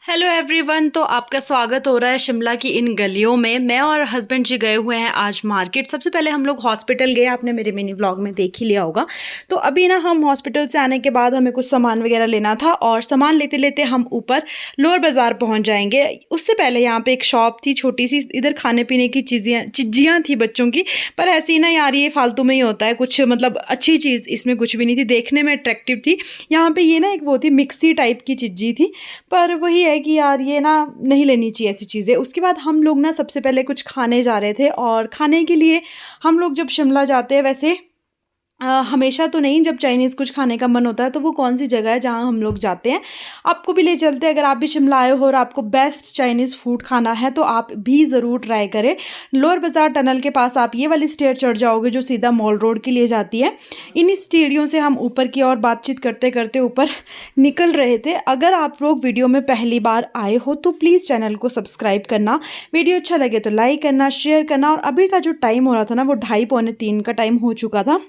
Hello everyone. तो आपका स्वागत हो रहा है शिमला की इन गलियों में। मैं और हस्बैंड जी गए हुए हैं आज मार्केट। सबसे पहले हम लोग हॉस्पिटल गए, आपने मेरे मिनी व्लॉग में देख ही लिया होगा। तो अभी ना हम हॉस्पिटल से आने के बाद हमें कुछ सामान वगैरह लेना था और सामान लेते लेते हम ऊपर लोअर बाज़ार पहुंच जाएंगे। उससे पहले यहाँ पे एक शॉप थी छोटी सी, इधर खाने पीने की चिज्जियाँ थी बच्चों की, पर ऐसी ना यार ये फालतू में ही होता है कुछ, मतलब अच्छी चीज़ इसमें कुछ भी नहीं थी, देखने में अट्रैक्टिव थी। यहाँ पे ये ना एक वो थी मिक्सी टाइप की चिज्जी थी, पर वही है कि यार ये ना नहीं लेनी चाहिए ऐसी चीज़ें। उसके बाद हम लोग ना सबसे पहले कुछ खाने जा रहे थे, और खाने के लिए हम लोग जब शिमला जाते हैं वैसे हमेशा तो नहीं, जब चाइनीज़ कुछ खाने का मन होता है तो वो कौन सी जगह है जहाँ हम लोग जाते हैं, आपको भी ले चलते हैं। अगर आप भी शिमला आए हो और आपको बेस्ट चाइनीज़ फूड खाना है तो आप भी ज़रूर ट्राई करें। लोअर बाज़ार टनल के पास आप ये वाली स्टेयर चढ़ जाओगे जो सीधा मॉल रोड के लिए जाती है। इन्हीं सीढ़ियों से हम ऊपर की ओर बातचीत करते करते ऊपर निकल रहे थे। अगर आप लोग वीडियो में पहली बार आए हो तो प्लीज़ चैनल को सब्सक्राइब करना, वीडियो अच्छा लगे तो लाइक करना, शेयर करना। और अभी का जो टाइम हो रहा था ना वो 2:30 पौने 3 का टाइम हो चुका था,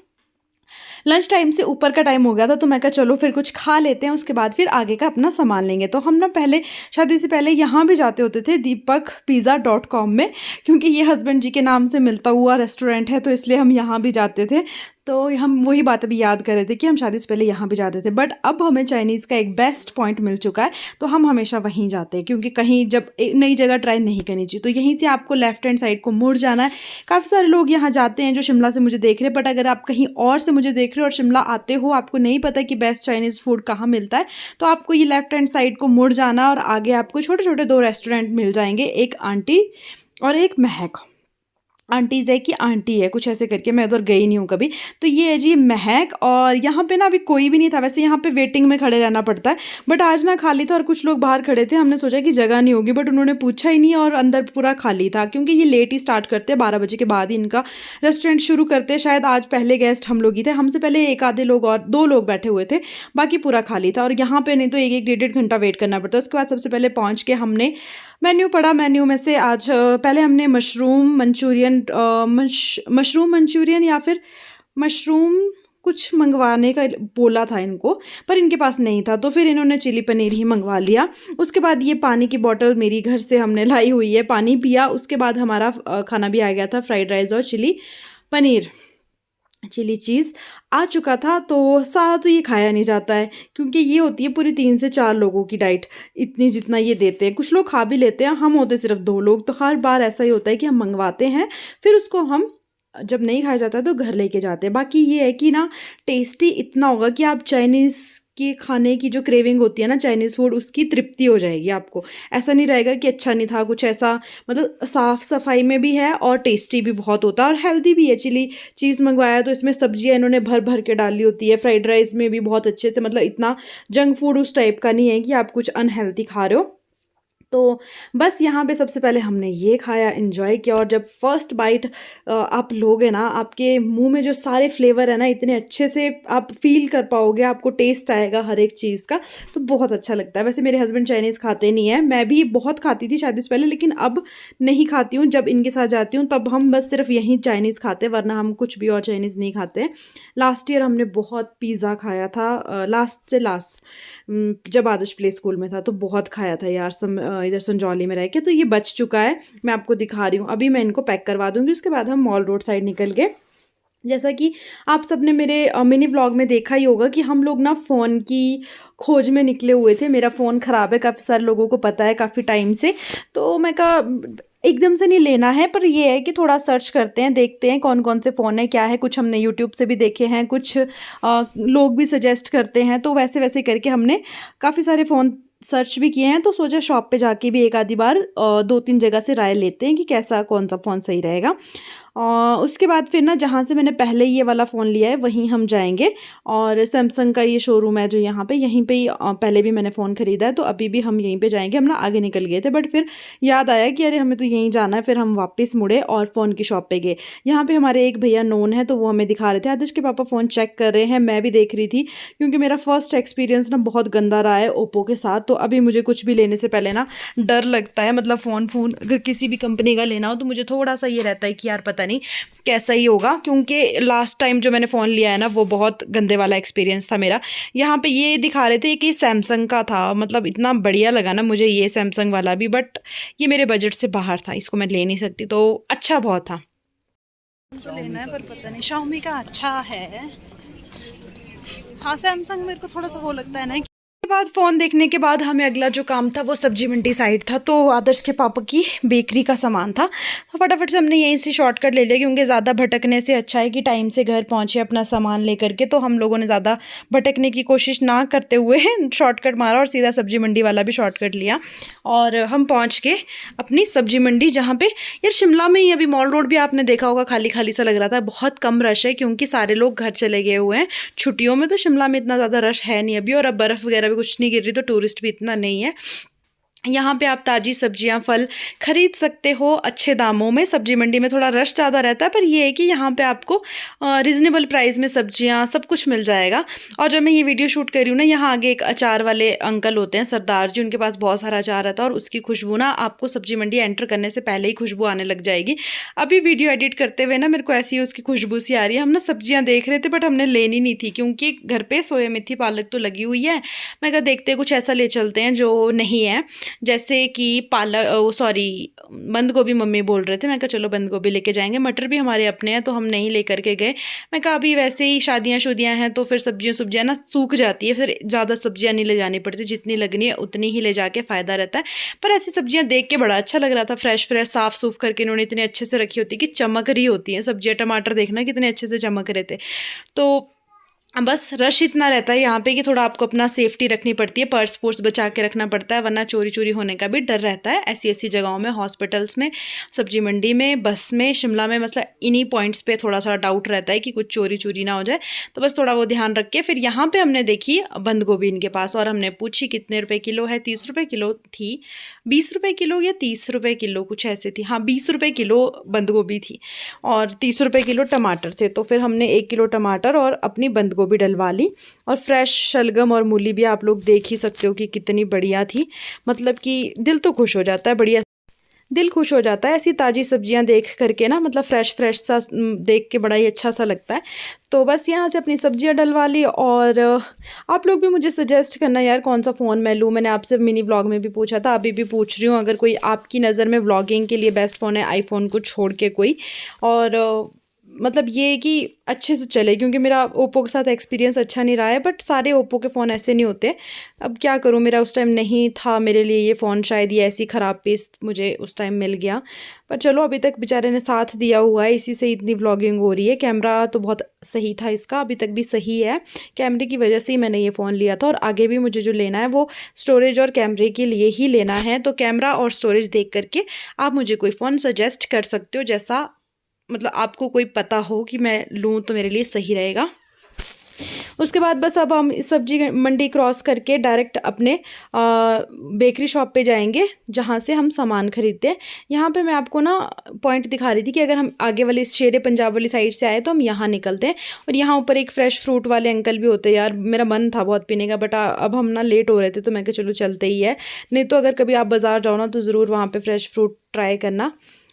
लंच टाइम से ऊपर का टाइम हो गया था। तो मैं कहा चलो फिर कुछ खा लेते हैं, उसके बाद फिर आगे का अपना सामान लेंगे। तो हम ना पहले शादी से पहले यहाँ भी जाते होते थे deepakpizza.com में, क्योंकि ये हस्बैंड जी के नाम से मिलता हुआ रेस्टोरेंट है, तो इसलिए हम यहाँ भी जाते थे। तो हम वही बात अभी याद कर रहे थे कि हम शादी से पहले यहाँ भी जाते थे, बट अब हमें चाइनीज़ का एक बेस्ट पॉइंट मिल चुका है तो हम हमेशा वहीं जाते हैं, क्योंकि कहीं जब एक नई जगह ट्राई नहीं करनी चाहिए। तो यहीं से आपको लेफ्ट हैंड साइड को मुड़ जाना है। काफ़ी सारे लोग यहाँ जाते हैं जो शिमला से मुझे देख रहे हैं, बट अगर आप कहीं और से मुझे देख रहे हो और शिमला आते हो, आपको नहीं पता कि बेस्ट चाइनीज़ फूड कहाँ मिलता है, तो आपको ये लेफ्ट हैंड साइड को मुड़ जाना और आगे आपको छोटे छोटे 2 रेस्टोरेंट मिल जाएंगे, एक आंटी और एक महक। आंटीज़ है कि आंटी है कुछ ऐसे करके, मैं उधर गई नहीं हूँ कभी। तो ये है जी महक, और यहाँ पे ना अभी कोई भी नहीं था। वैसे यहाँ पे वेटिंग में खड़े रहना पड़ता है, बट आज ना खाली था और कुछ लोग बाहर खड़े थे। हमने सोचा कि जगह नहीं होगी, बट उन्होंने पूछा ही नहीं और अंदर पूरा खाली था, क्योंकि ये लेट ही स्टार्ट करते हैं, 12 बजे के बाद ही इनका रेस्टोरेंट शुरू करते हैं। शायद आज पहले गेस्ट हम लोग ही थे, हमसे पहले एक आधे लोग और 2 लोग बैठे हुए थे, बाकी पूरा खाली था। और यहाँ पे नहीं तो एक एक 1.5 घंटा वेट करना पड़ता है। उसके बाद सबसे पहले पहुँच के हमने मेन्यू पढ़ा। मेन्यू में से आज पहले हमने मशरूम मंचूरियन या फिर मशरूम कुछ मंगवाने का बोला था इनको, पर इनके पास नहीं था, तो फिर इन्होंने चिली पनीर ही मंगवा लिया। उसके बाद ये पानी की बोतल मेरी घर से हमने लाई हुई है, पानी पिया। उसके बाद हमारा खाना भी आ गया था, फ्राइड राइस और चिली चीज़ आ चुका था। तो सारा तो ये खाया नहीं जाता है, क्योंकि ये होती है पूरी 3 से 4 लोगों की डाइट, इतनी जितना ये देते हैं। कुछ लोग खा भी लेते हैं, हम होते सिर्फ 2 लोग। तो हर बार ऐसा ही होता है कि हम मंगवाते हैं, फिर उसको हम जब नहीं खाया जाता तो घर लेके जाते हैं। बाकी ये है कि ना टेस्टी इतना होगा कि आप चाइनीज़ के खाने की जो क्रेविंग होती है ना चाइनीज़ फूड, उसकी तृप्ति हो जाएगी आपको। ऐसा नहीं रहेगा कि अच्छा नहीं था कुछ ऐसा, मतलब साफ़ सफाई में भी है और टेस्टी भी बहुत होता है और हेल्दी भी है। चिली चीज़ मंगवाया तो इसमें सब्जियां इन्होंने भर भर के डाली होती है। फ्राइड राइस में भी बहुत अच्छे से, मतलब इतना जंक फूड उस टाइप का नहीं है कि आप कुछ अनहेल्दी खा रहे हो। तो बस यहाँ पे सबसे पहले हमने ये खाया, एंजॉय किया। और जब फर्स्ट बाइट आप लोगे ना, आपके मुंह में जो सारे फ्लेवर है ना इतने अच्छे से आप फील कर पाओगे, आपको टेस्ट आएगा हर एक चीज़ का, तो बहुत अच्छा लगता है। वैसे मेरे हस्बैंड चाइनीज़ खाते नहीं है, मैं भी बहुत खाती थी शादी से पहले, लेकिन अब नहीं खाती हूँ। जब इनके साथ जाती हूँ तब हम बस सिर्फ यहीं चाइनीज़ खाते हैं, वरना हम कुछ भी और चाइनीज़ नहीं खाते हैं। लास्ट ईयर हमने बहुत पिज़्ज़ा खाया था, लास्ट जब आदर्श प्ले स्कूल में था तो बहुत खाया था यार, इधर संजौली में रह के। तो ये बच चुका है, मैं आपको दिखा रही हूँ। अभी मैं इनको पैक करवा दूंगी, उसके बाद हम मॉल रोड साइड निकल गए। जैसा कि आप सबने मेरे मिनी ब्लॉग में देखा ही होगा कि हम लोग ना फ़ोन की खोज में निकले हुए थे। मेरा फ़ोन ख़राब है, काफ़ी सारे लोगों को पता है काफ़ी टाइम से। तो मैं कहा एकदम से नहीं लेना है, पर ये है कि थोड़ा सर्च करते हैं, देखते हैं कौन कौन से फ़ोन है, क्या है। कुछ हमने यूट्यूब से भी देखे हैं, कुछ लोग भी सजेस्ट करते हैं, तो वैसे वैसे करके हमने काफ़ी सारे फ़ोन सर्च भी किए हैं। तो सोचा शॉप पे जाके भी एक आधी बार 2-3 जगह से राय लेते हैं कि कैसा कौन सा फ़ोन सही रहेगा। उसके बाद फिर ना जहाँ से मैंने पहले ये वाला फ़ोन लिया है वहीं हम जाएंगे। और सैमसंग का ये शोरूम है जो यहाँ पे, यहीं पे ही पहले भी मैंने फ़ोन ख़रीदा है, तो अभी भी हम यहीं पे जाएंगे। हम ना आगे निकल गए थे, बट फिर याद आया कि अरे हमें तो यहीं जाना है। फिर हम वापस मुड़े और फ़ोन की शॉप पे गए। यहाँ पे हमारे एक भैया नोन है, तो वो हमें दिखा रहे थे। आदर्श के पापा फ़ोन चेक कर रहे हैं, मैं भी देख रही थी, क्योंकि मेरा फर्स्ट एक्सपीरियंस ना बहुत गंदा रहा है ओप्पो के साथ। तो अभी मुझे कुछ भी लेने से पहले ना डर लगता है, मतलब फ़ोन अगर किसी भी कंपनी का लेना हो तो मुझे थोड़ा सा ये रहता है कि यार पता पता नहीं कैसा ही होगा, क्योंकि लास्ट टाइम जो मैंने फ़ोन लिया है ना वो बहुत गंदे वाला एक्सपीरियंस था मेरा। यहाँ पे ये दिखा रहे थे कि सैमसंग का था, मतलब इतना बढ़िया लगा ना मुझे ये सैमसंग वाला भी, बट ये मेरे बजट से बाहर था, इसको मैं ले नहीं सकती, तो अच्छा बहुत था। तो लेना है पर पता नहीं, शाओमी का अच्छा है। हाँ सैमसंग मेरे को थोड़ा सा वो लगता है ना। के बाद फ़ोन देखने के बाद हमें अगला जो काम था वो सब्जी मंडी साइड था, तो आदर्श के पापा की बेकरी का सामान था, तो फटाफट से हमने यहीं से शॉर्टकट ले लिया, क्योंकि ज़्यादा भटकने से अच्छा है कि टाइम से घर पहुँचे अपना सामान लेकर के। तो हम लोगों ने ज़्यादा भटकने की कोशिश ना करते हुए शॉर्टकट मारा और सीधा सब्जी मंडी वाला भी शॉर्टकट लिया, और हम पहुँच गए अपनी सब्जी मंडी, जहाँ पे यार शिमला में ही अभी मॉल रोड भी आपने देखा होगा खाली खाली सा लग रहा था, बहुत कम रश है क्योंकि सारे लोग घर चले गए हुए हैं छुट्टियों में, तो शिमला में इतना ज़्यादा रश है नहीं अभी, और अब बर्फ़ वगैरह भी कुछ नहीं गिर रही, तो टूरिस्ट भी इतना नहीं है। यहाँ पे आप ताज़ी सब्जियाँ फल खरीद सकते हो अच्छे दामों में। सब्जी मंडी में थोड़ा रश ज़्यादा रहता है, पर ये है कि यहाँ पे आपको रिजनेबल प्राइस में सब्जियाँ सब कुछ मिल जाएगा। और जब मैं ये वीडियो शूट कर रही हूँ ना, यहाँ आगे एक अचार वाले अंकल होते हैं, सरदार जी, उनके पास बहुत सारा अचार रहता है, और उसकी खुशबू ना आपको सब्जी मंडी एंटर करने से पहले ही खुशबू आने लग जाएगी। अभी वीडियो एडिट करते हुए ना मेरे को ऐसी उसकी खुशबू सी आ रही है। हम ना सब्जियाँ देख रहे थे बट हमने लेनी नहीं थी, क्योंकि घर पर सोया मेथी पालक तो लगी हुई है। मैं कहा देखते कुछ ऐसा ले चलते हैं जो नहीं है, जैसे कि बंद गोभी मम्मी बोल रहे थे। मैं कहा चलो बंद गोभी लेके जाएंगे, मटर भी हमारे अपने हैं तो हम नहीं लेकर के गए। मैं कहा अभी वैसे ही शादियाँ हैं तो फिर सब्जियाँ ना सूख जाती है, फिर ज़्यादा सब्जियाँ नहीं ले जानी पड़ती, जितनी लगनी है उतनी ही ले जाके फ़ायदा रहता है। पर ऐसी सब्जियाँ देख के बड़ा अच्छा लग रहा था, फ्रेश साफ़ सूफ करके इन्होंने इतने अच्छे से रखी होती कि चमक रही होती हैं सब्जियाँ। टमाटर देखना कितने अच्छे से चमक रहे थे। तो बस रश इतना रहता है यहाँ पे कि थोड़ा आपको अपना सेफ्टी रखनी पड़ती है, पर्स बचा के रखना पड़ता है, वरना चोरी होने का भी डर रहता है ऐसी जगहों में, हॉस्पिटल्स में, सब्जी मंडी में, बस में, शिमला में। मतलब इन्हीं पॉइंट्स पे थोड़ा सा डाउट रहता है कि कुछ चोरी ना हो जाए, तो बस थोड़ा वो ध्यान रख के। फिर यहाँ पे हमने देखी बंद गोभी इनके पास, और हमने पूछी कितने रुपये किलो है। 30 रुपये किलो थी, 20 रुपये किलो या 30 रुपये किलो कुछ ऐसे थी। हाँ 20 रुपये किलो बंद गोभी थी और 30 रुपये किलो टमाटर थे। तो फिर हमने 1 किलो टमाटर और अपनी बंद गोभी डलवा ली। और फ्रेश शलगम और मूली भी आप लोग देख ही सकते हो कि कितनी बढ़िया थी, मतलब कि दिल तो खुश हो जाता है, बढ़िया दिल खुश हो जाता है ऐसी ताज़ी सब्जियां देख करके ना, मतलब फ्रेश सा देख के बड़ा ही अच्छा सा लगता है। तो बस यहाँ से अपनी सब्जियां डलवा ली। और आप लोग भी मुझे सजेस्ट करना यार कौन सा फ़ोन मैं लूँ। मैंने आपसे मिनी व्लॉग में भी पूछा था, अभी भी पूछ रही हूँ, अगर कोई आपकी नज़र में व्लॉगिंग के लिए बेस्ट फ़ोन है आईफोन को छोड़ के कोई, और मतलब ये कि अच्छे से चले, क्योंकि मेरा ओप्पो के साथ एक्सपीरियंस अच्छा नहीं रहा है। बट सारे ओप्पो के फ़ोन ऐसे नहीं होते, अब क्या करूँ, मेरा उस टाइम नहीं था मेरे लिए ये फ़ोन, शायद ये ऐसी ख़राब पीस मुझे उस टाइम मिल गया। पर चलो अभी तक बेचारे ने साथ दिया हुआ है, इसी से इतनी व्लॉगिंग हो रही है। कैमरा तो बहुत सही था इसका, अभी तक भी सही है, कैमरे की वजह से ही मैंने ये फ़ोन लिया था। और आगे भी मुझे जो लेना है वो स्टोरेज और कैमरे के लिए ही लेना है। तो कैमरा और स्टोरेज देख करके आप मुझे कोई फ़ोन सजेस्ट कर सकते हो, जैसा मतलब आपको कोई पता हो कि मैं लूँ तो मेरे लिए सही रहेगा। उसके बाद बस अब हम इस सब्जी मंडी क्रॉस करके डायरेक्ट अपने बेकरी शॉप पे जाएंगे, जहाँ से हम सामान खरीदते हैं। यहाँ पे मैं आपको ना पॉइंट दिखा रही थी कि अगर हम आगे वाली शेरे पंजाब वाली साइड से आए तो हम यहाँ निकलते हैं। और यहाँ ऊपर एक फ्रेश फ्रूट वाले अंकल भी होते हैं। यार मेरा मन था बहुत पीने का, बट अब हम ना लेट हो रहे थे तो मैं कहा चलो चलते ही है। नहीं तो अगर कभी आप बाज़ार जाओ ना तो ज़रूर वहाँ पर फ्रेश फ्रूट ट्राई करना,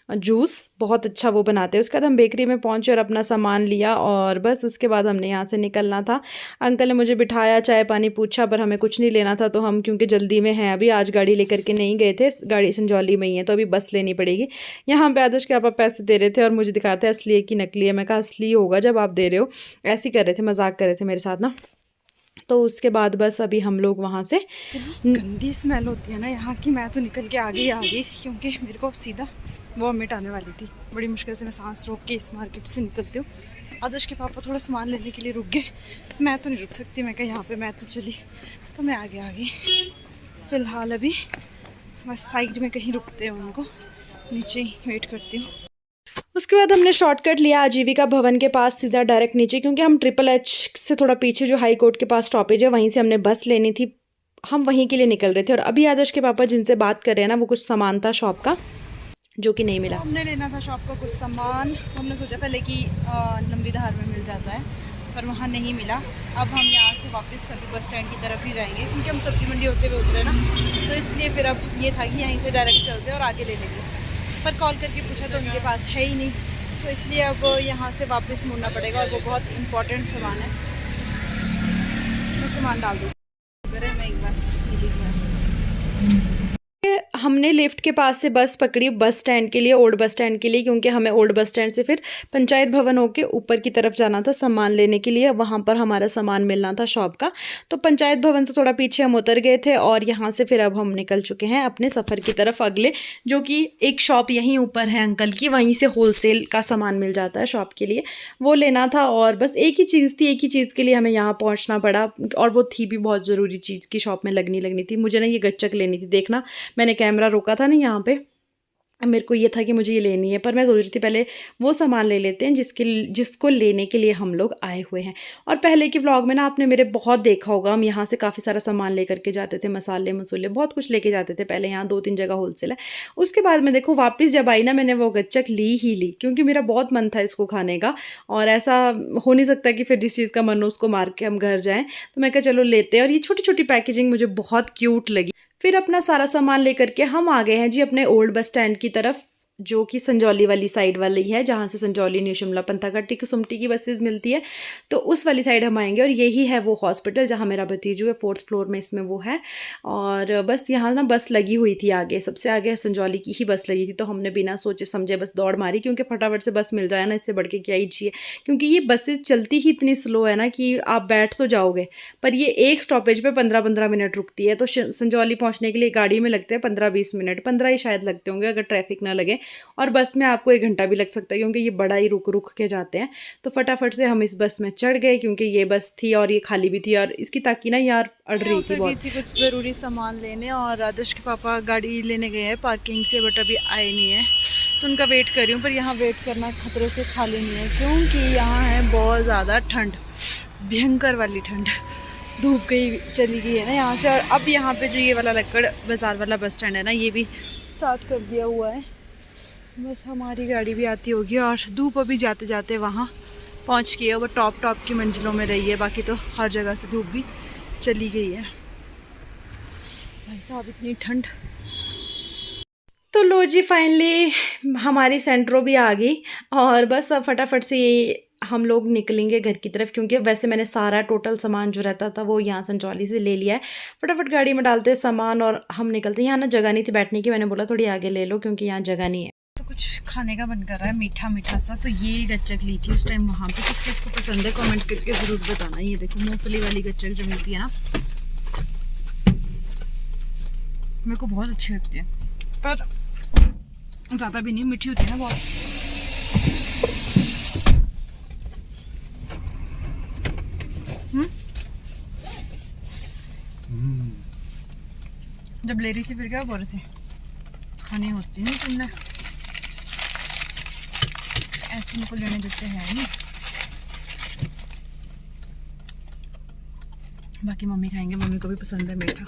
जूस बहुत अच्छा वो बनाते हैं। उसके बाद हम बेकरी में पहुंचे और अपना सामान लिया, और बस उसके बाद हमने यहाँ से निकलना था। अंकल ने मुझे बिठाया, चाय पानी पूछा, पर हमें कुछ नहीं लेना था, तो हम क्योंकि जल्दी में हैं अभी, आज गाड़ी लेकर के नहीं गए थे, गाड़ी संजौली में ही है तो अभी बस लेनी पड़ेगी। यहाँ पे आदर्श के पापा पैसे दे रहे थे और मुझे दिखाते हैं असली है कि नकली है। मैं कहा असली होगा जब आप दे रहे हो, ऐसे ही कर रहे थे, मजाक कर रहे थे मेरे साथ ना। तो उसके बाद बस अभी हम लोग वहाँ से, गंदी स्मेल होती है ना यहाँ की, मैं तो निकल के आ गई क्योंकि मेरे को सीधा वॉमिट आने वाली थी। बड़ी मुश्किल से मैं सांस रोक के इस मार्केट से निकलती हूँ। आदर्श के पापा थोड़ा सामान लेने के लिए रुक गए, मैं तो नहीं रुक सकती। मैं कहा यहाँ पे मैं तो चली, तो मैं आगे आ गई। फ़िलहाल अभी बस साइड में कहीं रुकते हैं, उनको नीचे ही वेट करती हूँ। उसके बाद हमने शॉर्टकट लिया आजीविका भवन के पास सीधा डायरेक्ट नीचे, क्योंकि हम HHH से थोड़ा पीछे जो हाई कोर्ट के पास स्टॉपेज है वहीं से हमने बस लेनी थी, हम वहीं के लिए निकल रहे थे। और अभी आदर्श के पापा जिनसे बात कर रहे हैं ना, वो कुछ सामान था शॉप का जो कि नहीं मिला। हमने लेना था शॉप का कुछ सामान, हमने सोचा पहले कि लंबी धार में मिल जाता है, पर वहाँ नहीं मिला। अब हम यहाँ से वापस अभी बस स्टैंड की तरफ ही जाएंगे, क्योंकि हम सब्जी मंडी होते हुए उतरे ना, तो इसलिए फिर अब ये था कि यहीं से डायरेक्ट चलते और आगे ले लेंगे। पर कॉल करके पूछा तो उनके पास है ही नहीं, तो इसलिए अब यहाँ से वापस मुड़ना पड़ेगा और वो बहुत इम्पोर्टेंट सामान है। मैं सामान डाल दूँ, अगर मैं एक बस मिली है। हमने लिफ्ट के पास से बस पकड़ी बस स्टैंड के लिए, ओल्ड बस स्टैंड के लिए, क्योंकि हमें ओल्ड बस स्टैंड से फिर पंचायत भवन होके ऊपर की तरफ जाना था सामान लेने के लिए। वहाँ पर हमारा सामान मिलना था शॉप का। तो पंचायत भवन से थोड़ा पीछे हम उतर गए थे और यहाँ से फिर अब हम निकल चुके हैं अपने सफ़र की तरफ अगले, जो कि एक शॉप यहीं ऊपर है अंकल की, वहीं से होलसेल का सामान मिल जाता है शॉप के लिए, वो लेना था। और बस एक ही चीज़ थी, एक ही चीज़ के लिए हमें यहाँ पहुँचना पड़ा, और वो थी भी बहुत ज़रूरी चीज़ की शॉप में लगनी थी। मुझे ना ये गच्चक लेनी थी। देखना मैंने कैमरा रोका था ना यहाँ पे, मेरे को ये था कि मुझे ये लेनी है, पर मैं सोच रही थी पहले वो सामान ले लेते हैं जिसको लेने के लिए हम लोग आए हुए हैं। और पहले के व्लॉग में ना आपने मेरे बहुत देखा होगा, हम यहाँ से काफ़ी सारा सामान लेकर के जाते थे, मसाले मसूले बहुत कुछ लेके जाते थे पहले। यहाँ 2-3 जगह होलसेल है। उसके बाद में देखो वापस जब आई ना, मैंने वो गच्चक ली ही ली, क्योंकि मेरा बहुत मन था इसको खाने का, और ऐसा हो नहीं सकता कि फिर जिस चीज़ का मन हो उसको मार के हम घर जाएँ। तो मैं कहा चलो लेते हैं, और ये छोटी छोटी पैकेजिंग मुझे बहुत क्यूट लगी। फिर अपना सारा सामान लेकर के हम आ गए हैं जी अपने ओल्ड बस स्टैंड की तरफ, जो कि संजौली वाली साइड वाली है, जहाँ से संजौली, न्यू शिमला, पंथागट्टी, कुसुम्पटी की बसेस मिलती है। तो उस वाली साइड हम आएंगे, और यही है वो हॉस्पिटल जहाँ मेरा भतीजू है, 4th फ्लोर में इसमें वो है। और बस यहाँ ना बस लगी हुई थी आगे, सबसे आगे संजौली की ही बस लगी थी। तो हमने बिना सोचे समझे बस दौड़ मारी, क्योंकि फटाफट से बस मिल जाए ना, इससे बढ़ के क्या ही चाहिए। क्योंकि ये बसेस चलती ही इतनी स्लो है ना कि आप बैठ तो जाओगे, पर ये एक स्टॉपेज पे 15-15 मिनट रुकती है। तो संजौली पहुँचने के लिए गाड़ी में लगते हैं 15-20 मिनट, 15 ही शायद लगते होंगे अगर ट्रैफिक ना लगे, और बस में आपको 1 घंटा भी लग सकता है, क्योंकि ये बड़ा ही रुक के जाते हैं। तो फटाफट से हम इस बस में चढ़ गए, क्योंकि ये बस थी और ये खाली भी थी, और इसकी ताकि ना यार अड़ रही थी बहुत। कुछ ज़रूरी सामान लेने, और आदर्श के पापा गाड़ी लेने गए हैं पार्किंग से, बट अभी आए नहीं है, तो उनका वेट कर रही हूँ। पर यहाँ वेट करना खतरे से खाली नहीं है, क्योंकि यहाँ है बहुत ज़्यादा ठंड, भयंकर वाली ठंड। धूप चली गई है ना यहाँ से। और अब यहाँ पे जो ये वाला लक्कड़ बाज़ार वाला बस स्टैंड है ना, ये भी स्टार्ट कर दिया हुआ है। बस हमारी गाड़ी भी आती होगी, और धूप अभी जाते जाते वहाँ पहुँच गई है। वो टॉप की मंजिलों में रही है, बाकी तो हर जगह से धूप भी चली गई है। भाई साहब इतनी ठंड। तो लो जी, फाइनली हमारी सेंट्रो भी आ गई, और बस अब फटाफट से ये हम लोग निकलेंगे घर की तरफ, क्योंकि वैसे मैंने सारा टोटल सामान जो रहता था वो यहाँ संजौली से ले लिया है। फटाफट गाड़ी में डालते हैं सामान और हम निकलते हैं। यहाँ ना जगह नहीं थी बैठने की, मैंने बोला थोड़ी आगे ले लो, क्योंकि यहाँ जगह नहीं है। तो कुछ खाने का मन कर रहा है, मीठा मीठा सा। तो ये गच्चक ली थी उस टाइम वहाँ पे। किस किस को पसंद है कमेंट करके ज़रूर बताना। ये देखो मूँगफली वाली गच्चक जो मिलती है ना, मेरे को बहुत अच्छी लगती है, पर ज़्यादा भी नहीं, मीठी होती है ना बहुत। जब ले रही थी फिर क्या बोल रहे थे, खानी होती नहीं तुमने, ऐसे इनको लेने देते हैं नहीं। बाकी मम्मी खाएंगे, मम्मी को भी पसंद है मीठा।